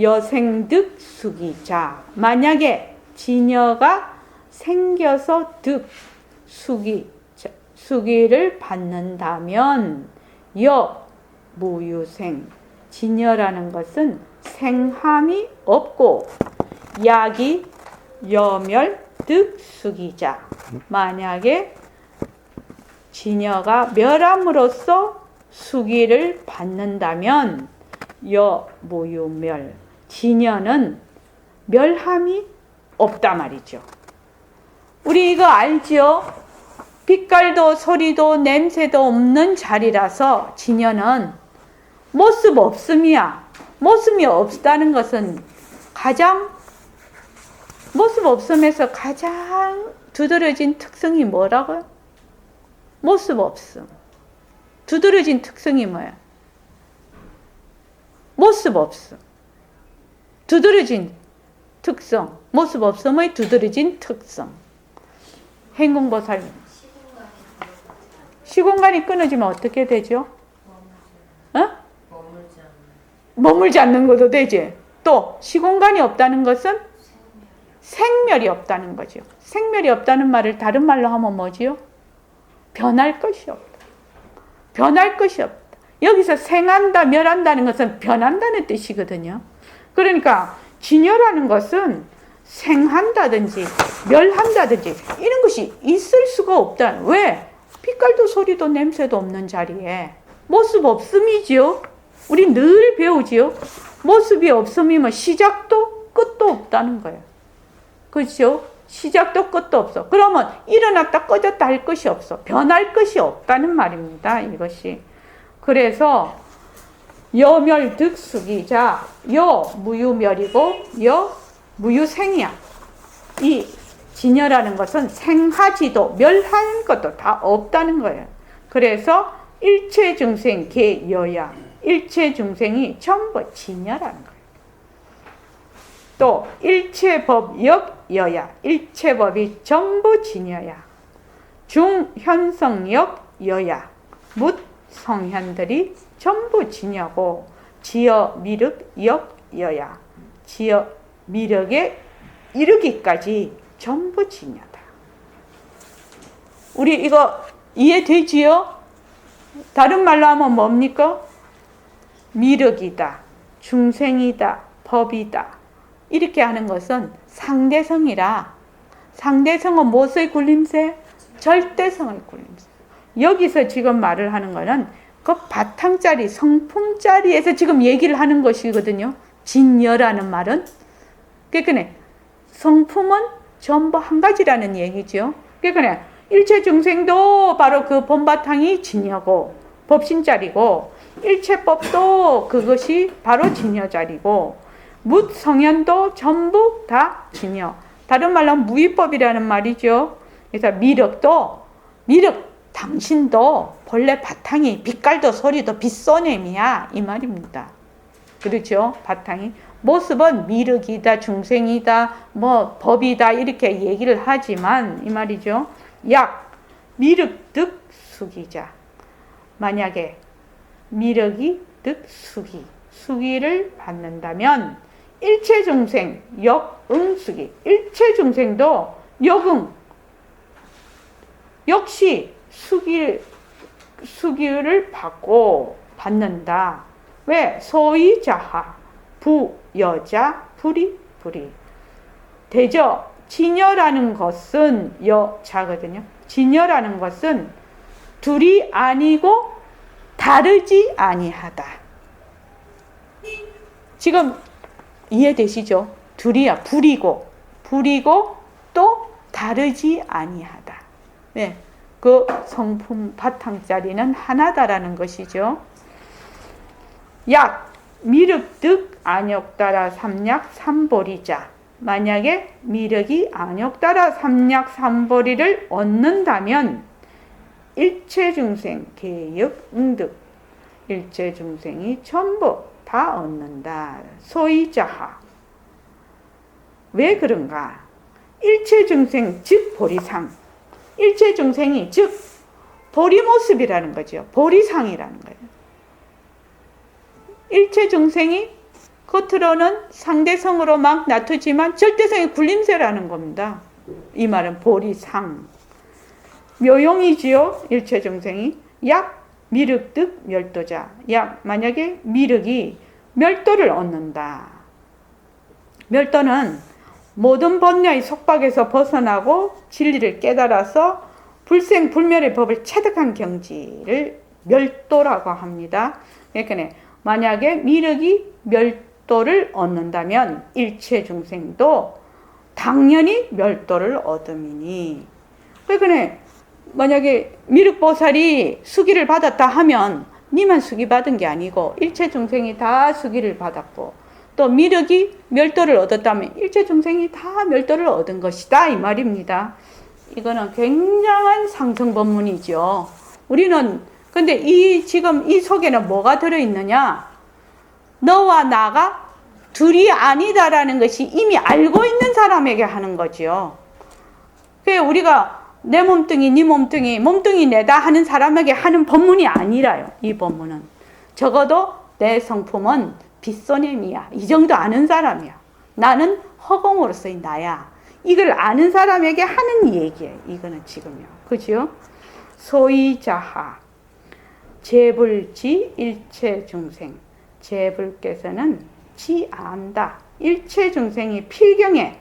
[SPEAKER 1] 여생득 수기자. 만약에 진여가 생겨서 득, 수기를 받는다면 무유생. 진여라는 것은 생함이 없고 약이 여멸 득 수기자. 만약에 진여가 멸함으로써 수기를 받는다면 무유멸. 진여는 멸함이 없다 말이죠. 우리 이거 알지요? 빛깔도 소리도 냄새도 없는 자리라서 진여는 모습 없음이야. 모습이 없다는 것은 모습 없음에서 가장 두드러진 특성이 뭐라고요? 모습 없음. 두드러진 특성이 뭐야? 모습 없음. 두드러진 특성. 모습 없음의 두드러진 특성. 행공보살. 시공간이 끊어지면 어떻게 되죠? 머물지 않는 것도 되지. 또 시공간이 없다는 것은 생멸이 없다는 거죠. 생멸이 없다는 말을 다른 말로 하면 뭐지요? 변할 것이 없다. 변할 것이 없다. 여기서 생한다, 멸한다는 것은 변한다는 뜻이거든요. 그러니까 진여라는 것은 생한다든지 멸한다든지 이런 것이 있을 수가 없다. 왜? 빛깔도 소리도 냄새도 없는 자리에 모습 없음이지요. 우리 늘 배우지요. 모습이 없음이면 시작도 끝도 없다는 거예요. 그렇죠? 시작도 끝도 없어. 그러면 일어났다 꺼졌다 할 것이 없어. 변할 것이 없다는 말입니다. 이것이. 그래서 여멸득수기자. 무유멸이고 무유생이야. 이 진여라는 것은 생하지도 멸할 것도 다 없다는 거예요. 그래서 일체 중생 개여야. 일체 중생이 전부 진여라는 거예요. 또 일체 법역 여야. 일체 법이 전부 진여야. 중현성역 여야. 묻 성현들이 전부 진여고 지어 미륵 역 여야. 지어 미륵에 이르기까지 전부 진여다. 우리 이거 이해되지요? 다른 말로 하면 뭡니까? 미륵이다, 중생이다, 법이다. 이렇게 하는 것은 상대성이라. 상대성은 무엇의 굴림새? 절대성의 굴림새. 여기서 지금 말을 하는 거는 그 바탕자리, 성품자리에서 지금 얘기를 하는 것이거든요. 진여라는 말은. 그러니까 성품은 전부 한 가지라는 얘기죠. 그러니까 일체 중생도 바로 그 본바탕이 진여고 법신자리고, 일체법도 그것이 바로 진여자리고, 묻 성현도 전부 다 진여. 다른 말로 하면 무위법이라는 말이죠. 그래서 미륵도, 미륵 당신도 본래 바탕이 빛깔도 소리도 빛소냄이야 이 말입니다. 그렇죠? 바탕이. 모습은 미륵이다, 중생이다, 뭐 법이다 이렇게 얘기를 하지만 이 말이죠. 약 미륵 득 수기자. 만약에 미륵이 득 수기, 수기를 받는다면 일체 중생 역응 수기. 일체 중생도 역응 역시 수기를 받는다. 왜? 소이자하 부 여자 불이 대저 진여라는 것은 여자거든요. 진여라는 것은 둘이 아니고 다르지 아니하다. 지금 이해되시죠? 둘이야 불이고 또 다르지 아니하다. 네, 그 성품 바탕자리는 하나다라는 것이죠. 약 미륵득 안욕따라 삼약 삼보리자. 만약에 미륵이 안욕따라 삼약 삼보리를 얻는다면 일체 중생 개역 응득. 일체 중생이 전부 다 얻는다. 소이자하. 왜 그런가? 일체 중생 즉 보리상. 일체 중생이 즉 보리 모습이라는 거죠. 보리상이라는 거예요. 일체 중생이 겉으로는 상대성으로 막 나타지만 절대성의 굴림새라는 겁니다. 이 말은 보리상. 묘용이지요. 일체 중생이. 약 미륵득 멸도자. 약 만약에 미륵이 멸도를 얻는다. 멸도는 모든 번뇌의 속박에서 벗어나고 진리를 깨달아서 불생불멸의 법을 체득한 경지를 멸도라고 합니다. 그러니까 만약에 미륵이 멸도를 얻는다면 일체 중생도 당연히 멸도를 얻음이니. 그러니까 만약에 미륵보살이 수기를 받았다 하면 니만 수기 받은 게 아니고 일체 중생이 다 수기를 받았고, 또 미륵이 멸도를 얻었다면 일체 중생이 다 멸도를 얻은 것이다 이 말입니다. 이거는 굉장한 상승법문이죠. 우리는 근데 지금 이 속에는 뭐가 들어있느냐? 너와 나가 둘이 아니다라는 것이 이미 알고 있는 사람에게 하는 거죠. 그게 우리가 내 몸뚱이, 네 몸뚱이, 몸뚱이 내다 하는 사람에게 하는 법문이 아니라요. 이 법문은 적어도 내 성품은 빛소냄이야. 이 정도 아는 사람이야. 나는 허공으로서의 나야. 이걸 아는 사람에게 하는 얘기예요. 이거는 지금요. 그죠? 소이자하 제불지 일체 중생. 제불께서는 지 안다. 일체 중생이 필경에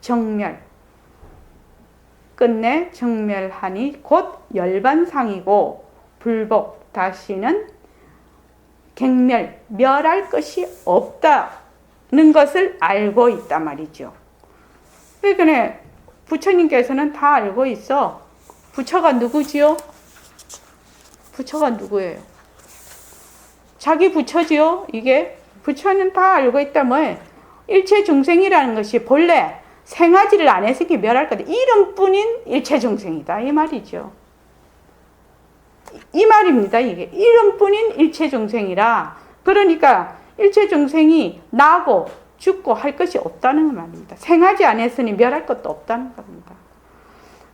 [SPEAKER 1] 정멸 끝내 정멸하니 곧 열반상이고 불복 다시는 갱멸 멸할 것이 없다는 것을 알고 있다 말이죠. 그러니까 부처님께서는 다 알고 있어. 부처가 누구지요? 부처가 누구예요? 자기 부처지요. 이게 부처는 다 알고 있다. 뭐예요? 일체 중생이라는 것이 본래 생하지를 안 했으니 멸할 거다. 이름뿐인 일체 중생이다 이 말이죠. 이 말입니다. 이게 이름뿐인 일체중생이라. 그러니까 일체중생이 나고 죽고 할 것이 없다는 말입니다. 생하지 않았으니 멸할 것도 없다는 겁니다.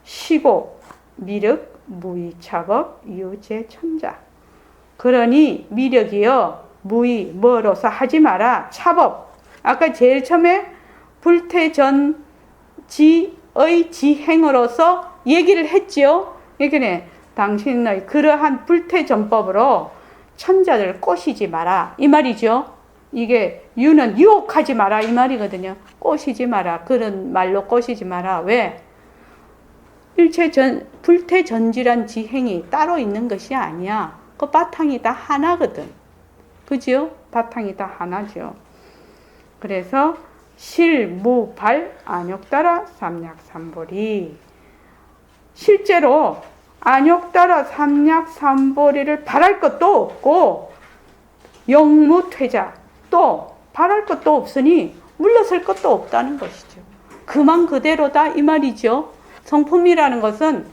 [SPEAKER 1] 시고 미륵 무의차법 유재천자. 그러니 미륵이여 무의 뭐로서 하지 마라. 차법. 아까 제일 처음에 불태전지의 지행으로서 얘기를 했지요. 그러니까 당신의 그러한 불태전법으로 천자들 꼬시지 마라 이 말이죠. 이게 유는 유혹하지 마라 이 말이거든요. 꼬시지 마라. 그런 말로 꼬시지 마라. 왜? 불태전지란 지행이 따로 있는 것이 아니야. 그 바탕이 다 하나거든. 그죠? 바탕이 다 하나죠. 그래서 실무발 안욕따라 삼약삼보리. 실제로 안욕따라 삼약삼보리를 바랄 것도 없고 영무퇴자 또 바랄 것도 없으니 물러설 것도 없다는 것이죠. 그만 그대로다 이 말이죠. 성품이라는 것은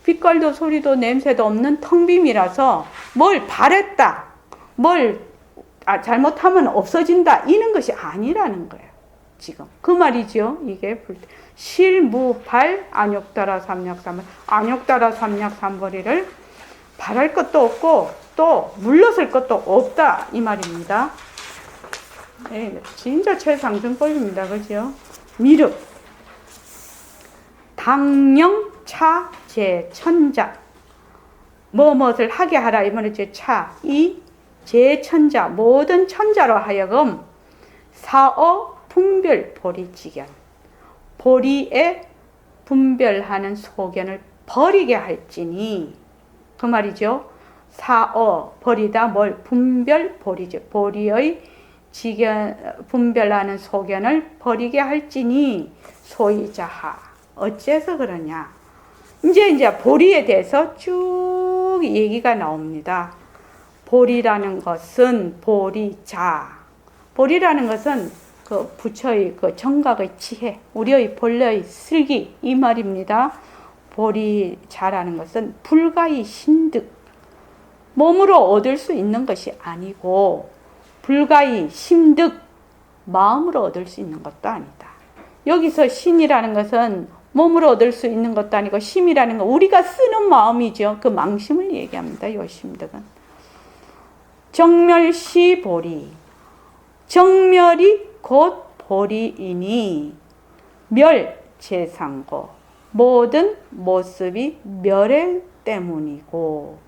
[SPEAKER 1] 빛깔도 소리도 냄새도 없는 텅빔이라서 뭘 바랬다 뭘 잘못하면 없어진다 이런 것이 아니라는 거예요. 지금 그 말이죠. 이게 실무발 안욕따라 삼약삼보리. 안욕따라 삼약삼보리를 바랄 것도 없고 또 물러설 것도 없다 이 말입니다. 네, 진짜 최상승법입니다. 그죠? 미륵 당령차제천자 무엇을 하게 하라 이 말이죠. 차, 이 제천자 모든 천자로 하여금 사어 분별 보리지견 보리에 분별하는 소견을 버리게 할지니 그 말이죠. 사어 버리다 뭘 분별 보리죠. 보리의 지견 분별하는 소견을 버리게 할지니 소이자하. 어째서 그러냐? 이제 보리에 대해서 쭉 얘기가 나옵니다. 보리라는 것은 보리자. 보리라는 것은 그 부처의 그 정각의 지혜, 우리의 본래의 슬기 이 말입니다. 보리자라는 것은 불가의 신득, 몸으로 얻을 수 있는 것이 아니고 불가의 심득, 마음으로 얻을 수 있는 것도 아니다. 여기서 신이라는 것은 몸으로 얻을 수 있는 것도 아니고 심이라는 건 우리가 쓰는 마음이죠. 그 망심을 얘기합니다. 이 심득은. 정멸시 보리. 정멸이 곧 보리이니 멸 재상고. 모든 모습이 멸의 때문이고.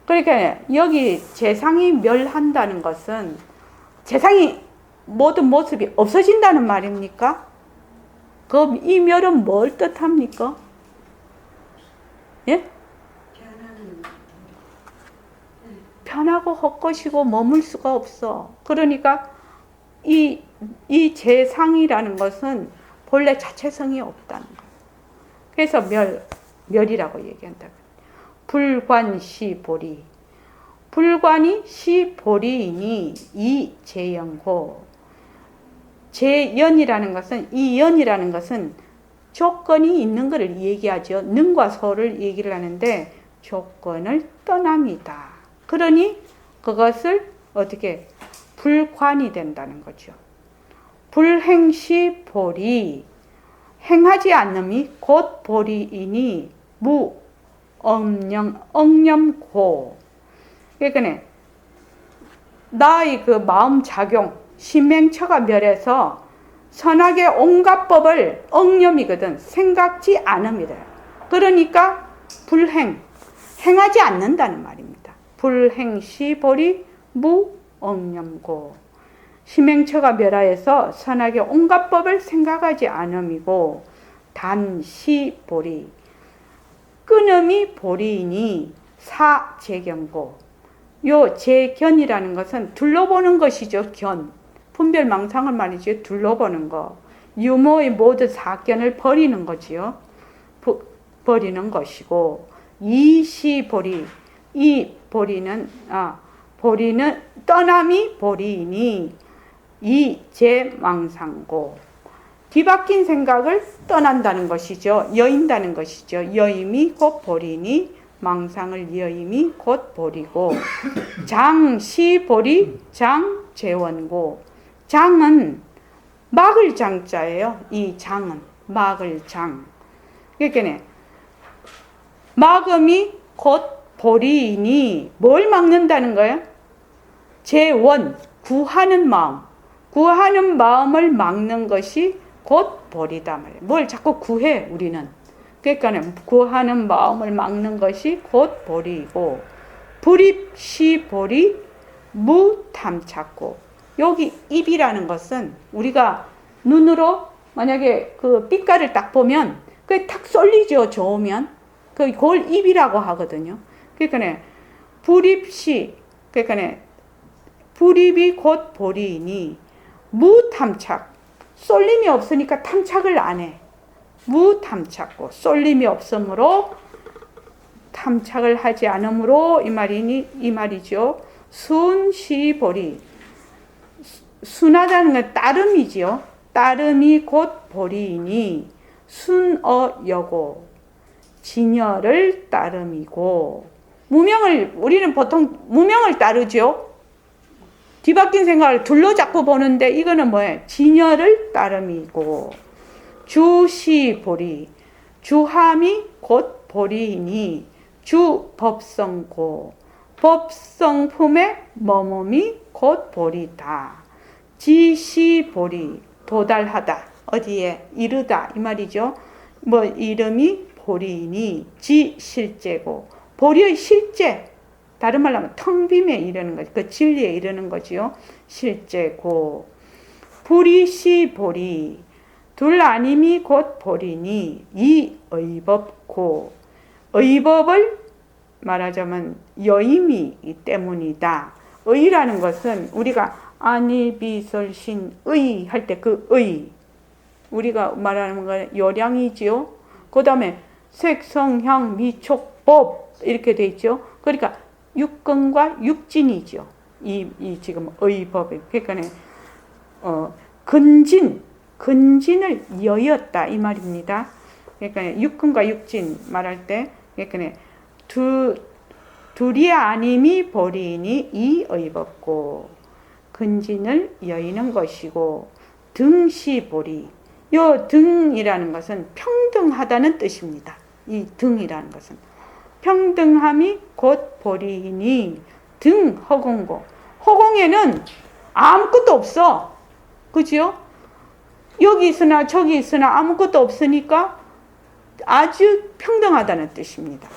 [SPEAKER 1] 그러니까 여기 재상이 멸한다는 것은 재상이 모든 모습이 없어진다는 말입니까? 그럼 이 멸은 뭘 뜻합니까? 예? 변하고 헛것이고 머물 수가 없어. 그러니까 이 재상이라는 것은 본래 자체성이 없다는 거예요. 그래서 멸이라고 얘기한다. 불관시보리. 불관이 시보리이니 이 재연고. 재연이라는 것은 이 연이라는 것은 조건이 있는 것을 얘기하죠. 능과 소를 얘기를 하는데 조건을 떠납니다. 그러니 그것을 어떻게 불관이 된다는 거죠. 불행시 보리. 행하지 않음이 곧 보리이니 무 억념고. 그러니까 나의 그 마음 작용 신맹처가 멸해서 선악의 온갖 법을 억념이거든. 생각지 않음이래요. 그러니까 불행, 행하지 않는다는 말입니다. 불행시보리 무억념고. 신맹처가 멸하여서 선악의 온갖 법을 생각하지 않음이고 단시보리. 끊음이 보리이니 사재견고. 요 재견이라는 것은 둘러보는 것이죠. 견. 분별망상을 말이죠. 둘러보는 거. 유모의 모든 사견을 버리는 거지요. 버리는 것이고. 이시보리. 이 보리는 떠남이 보리이니 이재망상고. 뒤바뀐 생각을 떠난다는 것이죠. 여인다는 것이죠. 여임이 곧 보리니 망상을 여임이 곧 보리고 장시보리 장재원고 장은 막을 장자예요. 이 장은 막을 장. 그러니까 막음이 곧 보리이니 뭘 막는다는 거예요? 재원 구하는 마음. 구하는 마음을 막는 것이 곧 보리다 말이에요. 뭘 자꾸 구해 우리는. 그러니까 구하는 마음을 막는 것이 곧 보리이고 불입시보리 무탐찾고 여기 입이라는 것은 우리가 눈으로 만약에 그 빛깔을 딱 보면 그게 탁 쏠리죠. 좋으면 그걸 입이라고 하거든요. 그러니까 불입시 그러니까 불입이 곧 보리이니 무탐착 쏠림이 없으니까 탐착을 안 해. 무탐착고 쏠림이 없으므로 탐착을 하지 않으므로 이 말이죠. 순시보리 순하다는 건 따름이지요. 따름이 곧 보리이니 순어여고 진여를 따름이고 우리는 보통 무명을 따르죠. 뒤바뀐 생각을 둘러 잡고 보는데 이거는 뭐예요? 진여를 따름이고 주시보리 주함이 곧 보리이니 주법성고 법성품의 머mom이 곧 보리다. 지시보리 도달하다. 어디에? 이르다 이 말이죠. 뭐 이름이 보리이니 지실제고 보리의 실제 다른 말로 하면 텅빔에 이르는 거죠. 그 진리에 이르는 거지요. 실제고 불이시보리 둘 아님이 곧 보리니 이 의법고 의법을 말하자면 여임이 때문이다. 의라는 것은 우리가 아니비설신 의 할 때 그 의 우리가 말하는 건 요량이지요. 그 다음에 색성향 미촉법 이렇게 돼 있죠. 그러니까 육根과 육진이죠. 이 지금 의법이 그러니까 근진을 여였다 이 말입니다. 그러니까 육근과 육진 말할 때 그러니까 둘이 아님이 보리니 이 의법고 근진을 여이는 것이고 등시보리 요 등이라는 것은 평등하다는 뜻입니다. 이 등이라는 것은 평등함이 곧 보리이니 등 허공고 허공에는 아무것도 없어. 그죠? 여기 있으나 저기 있으나 아무것도 없으니까 아주 평등하다는 뜻입니다.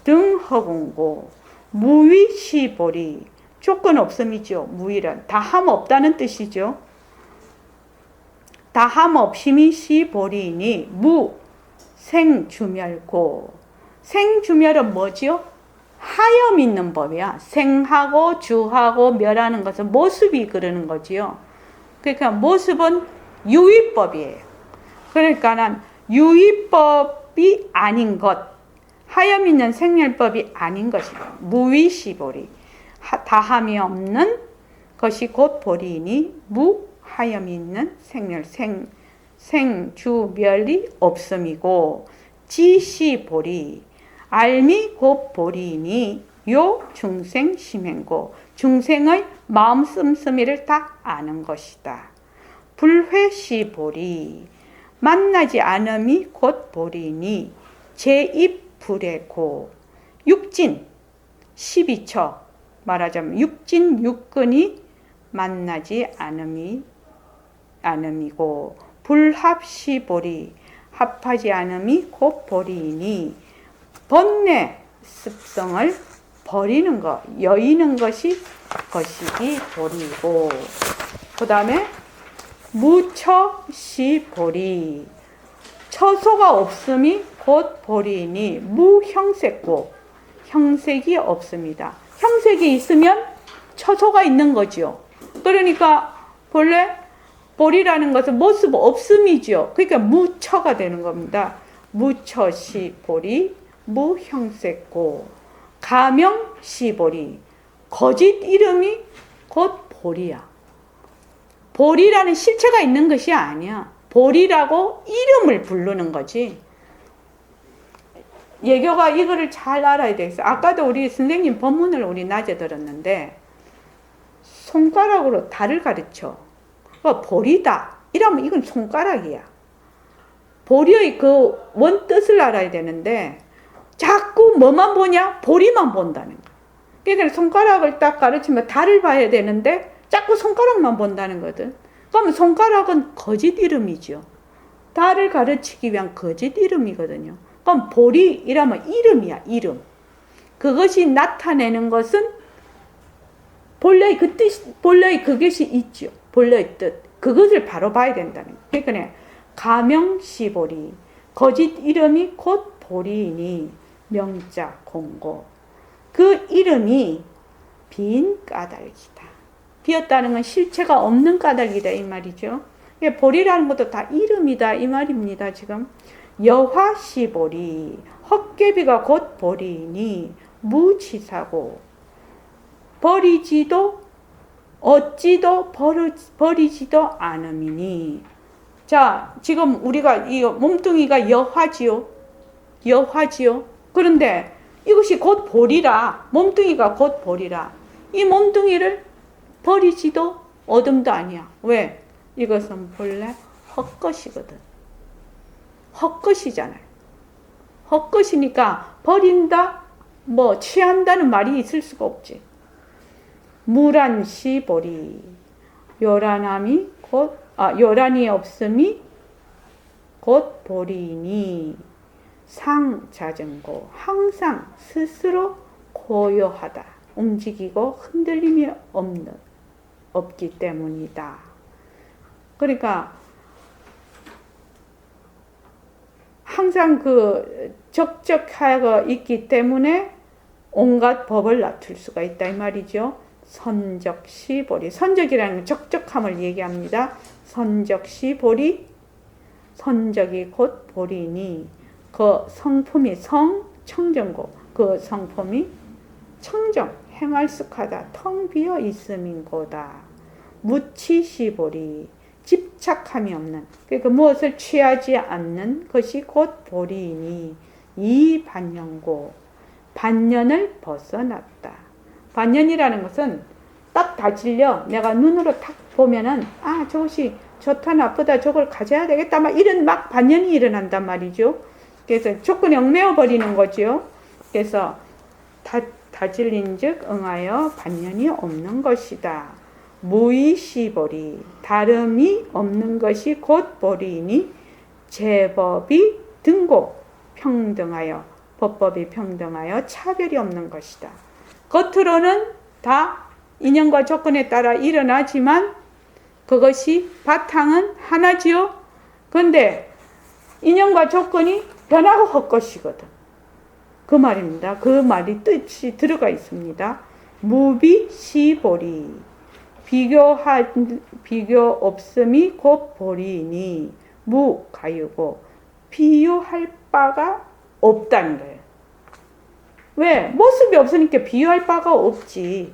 [SPEAKER 1] 등 허공고 무위시보리 조건 없음이죠. 무위란 다함 없다는 뜻이죠. 다함 없음이 시보리이니 무 생주멸고 생주멸은 뭐지요? 하염 있는 법이야. 생하고 주하고 멸하는 것은 모습이 그러는 거지요. 그러니까 모습은 유의법이에요. 그러니까 유의법이 아닌 것, 하염 있는 생멸법이 아닌 것이다. 무위시보리 다함이 없는 것이 곧 보리이니 무하염이 있는 생멸 생주멸이 없음이고 지시보리 알미 곧 보리이니 요 중생 심행고 중생의 마음 씀씀이를 다 아는 것이다. 불회시보리 만나지 않음이 곧 보리이니 제입불해고 육진 12처 말하자면 육진 육근이 만나지 않음이고 불합시보리 합하지 않음이 곧 보리이니 번뇌 습성을 버리는 것, 여의는 것이 것이기 보리고 그 다음에 무처시보리 처소가 없음이 곧 보리이니 무형색고 형색이 없습니다. 형색이 있으면 처소가 있는 거죠. 그러니까 본래 보리라는 것은 모습 없음이죠. 그러니까 무처가 되는 겁니다. 무처시보리 무형색고 가명시보리 거짓 이름이 곧 보리야. 보리라는 실체가 있는 것이 아니야. 보리라고 이름을 부르는 거지. 예교가 이거를 잘 알아야 되겠어요. 아까도 우리 선생님 본문을 우리 낮에 들었는데 손가락으로 달을 가르쳐. 보리다. 이러면 이건 손가락이야. 보리의 그 원뜻을 알아야 되는데 자꾸 뭐만 보냐? 보리만 본다는 거야. 그러니까 손가락을 딱 가르치면 달을 봐야 되는데 자꾸 손가락만 본다는 거든. 그러면 손가락은 거짓 이름이죠. 달을 가르치기 위한 거짓 이름이거든요. 그럼 보리이라면 이름이야, 이름. 그것이 나타내는 것은 본래의 그 뜻, 본래의 그것이 있죠. 본래의 뜻. 그것을 바로 봐야 된다는 거예요. 그러니까 가명시보리. 거짓 이름이 곧 보리이니 명자 공고. 그 이름이 빈 까닭이다. 비었다는 건 실체가 없는 까닭이다 이 말이죠. 보리라는 것도 다 이름이다 이 말입니다. 지금 여화시보리. 헛개비가 곧 보리이니 무치사고. 버리지도 얻지도 버리지도 않음이니. 자, 지금 우리가 이 몸뚱이가 여화지요. 여화지요. 그런데 이것이 곧 보리라. 몸뚱이가 곧 보리라. 이 몸뚱이를 버리지도 얻음도 아니야. 왜? 이것은 본래 헛것이거든. 헛것이잖아요. 헛것이니까 버린다, 뭐 취한다는 말이 있을 수가 없지. 무란시보리. 요란함이 곧 요란이 없음이 곧 보리니 상자증고. 항상 스스로 고요하다. 움직이고 흔들림이 없기 때문이다. 그러니까 항상 그 적적하고 있기 때문에 온갖 법을 낮출 수가 있다 이 말이죠. 선적시보리. 선적이라는 건 적적함을 얘기합니다. 선적시보리. 선적이 곧 보리니 그 성품이 성청정고. 그 성품이 청정, 해말쑥하다, 텅 비어 있음인고다. 무치시보리. 집착함이 없는, 그러니까 무엇을 취하지 않는 것이 곧 보리이니 이 반년고. 반년을 벗어났다. 반년이라는 것은 딱 다질려 내가 눈으로 딱 보면은 아 저것이 좋다 나쁘다 저걸 가져야 되겠다 막 이런 막 반년이 일어난단 말이죠. 그래서 조건에 얽매여 버리는 거죠. 그래서 다질린즉 응하여 반년이 없는 것이다. 무의시보리. 다름이 없는 것이 곧 보리이니 제법이 등고 평등하여. 법법이 평등하여 차별이 없는 것이다. 겉으로는 다 인연과 조건에 따라 일어나지만 그것이 바탕은 하나지요. 그런데 인연과 조건이 변하고 헛것이거든. 그 말입니다. 그 말이 뜻이 들어가 있습니다. 무비시보리. 비교 없음이 곧 보리이니 무가유고. 비유할 바가 없다는 거예요. 왜? 모습이 없으니까 비유할 바가 없지.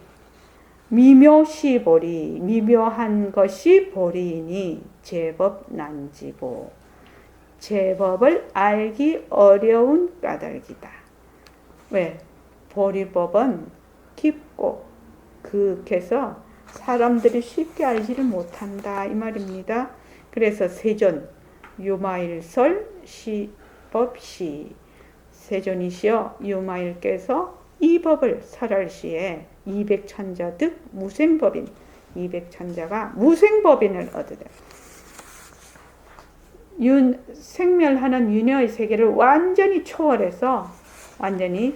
[SPEAKER 1] 미묘시보리. 미묘한 것이 보리이니 제법 난지고. 제법을 알기 어려운 까닭이다. 왜? 보리법은 깊고 극해서 사람들이 쉽게 알지를 못한다 이 말입니다. 그래서 세존 유마일설 시법시. 세존이시여 유마일께서 이 법을 설할 시에 200천자 득 무생법인. 200천자가 무생법인을 얻으되 생멸하는 윤회의 세계를 완전히 초월해서 완전히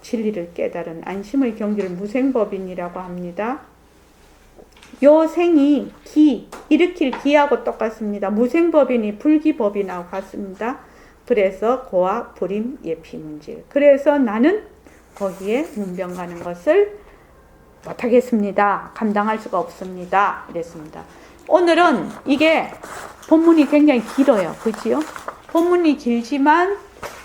[SPEAKER 1] 진리를 깨달은 안심의 경지를 무생법인이라고 합니다. 요 생이 기, 일으킬 기하고 똑같습니다. 무생법인이 불기법인하고 같습니다. 그래서 고와 불임 예피문질. 그래서 나는 거기에 문병 가는 것을 못하겠습니다. 감당할 수가 없습니다. 이랬습니다. 오늘은 이게 본문이 굉장히 길어요. 그렇지요? 본문이 길지만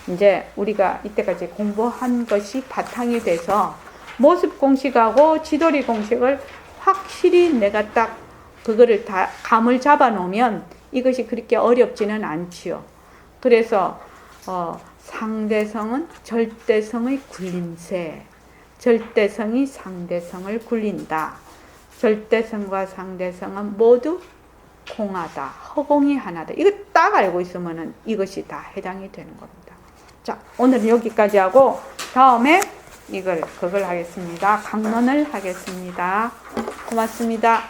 [SPEAKER 1] 이제 우리가 이때까지 공부한 것이 바탕이 돼서 모습 공식하고 지도리 공식을 확실히 내가 딱 그거를 다 감을 잡아 놓으면 이것이 그렇게 어렵지는 않지요. 그래서 상대성은 절대성의 굴림새. 절대성이 상대성을 굴린다. 절대성과 상대성은 모두 공하다. 허공이 하나다. 이거 딱 알고 있으면 이것이 다 해당이 되는 겁니다. 자, 오늘은 여기까지 하고 다음에 그걸 하겠습니다. 강론을 하겠습니다. 고맙습니다.